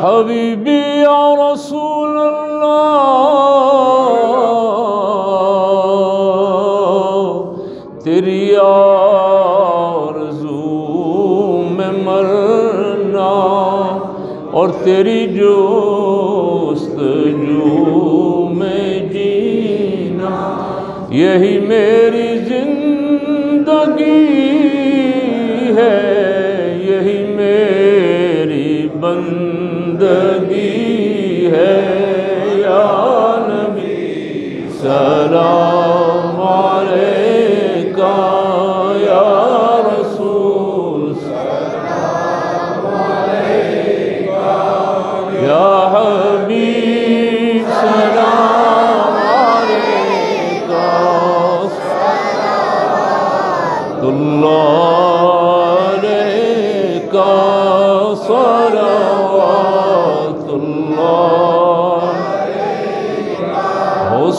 حبیبی یا رسول اللہ، تیری آرزو میں مرنا اور تیری جستجو میں جینا، یہی میری زندگی ہے، یہی میری بندگی ہے۔ یا نبی سلام علیکہ، یا رسول سلام علیکہ، یا حبیب سلام علیکہ، صلوات اللہ علیکہ، صلوات اللہ علیکہ،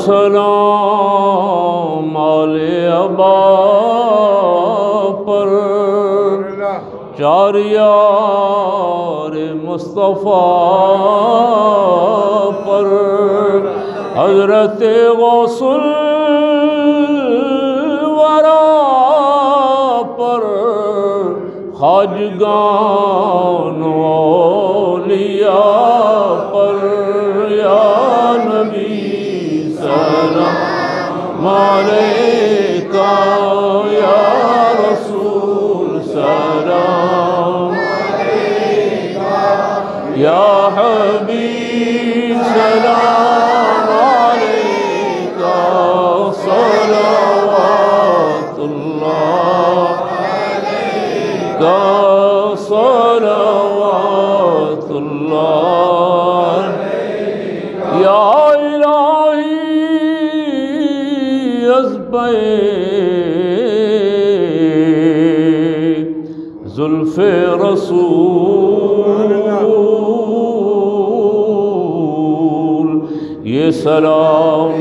سلام علی ابا پر، چار یار مصطفیٰ پر، حضرت غوث الورا پر، خواجگان اولیاء پر۔ یا نبی سلام علیکہ، یا رسول سلام علیکہ، یا حبیب سلام علیکہ، صلوات اللہ علیکہ، صلوات اللہ علیکہ۔ یا الہی عزبِ زلف رسول، یہ سلام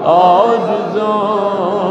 عاجزاں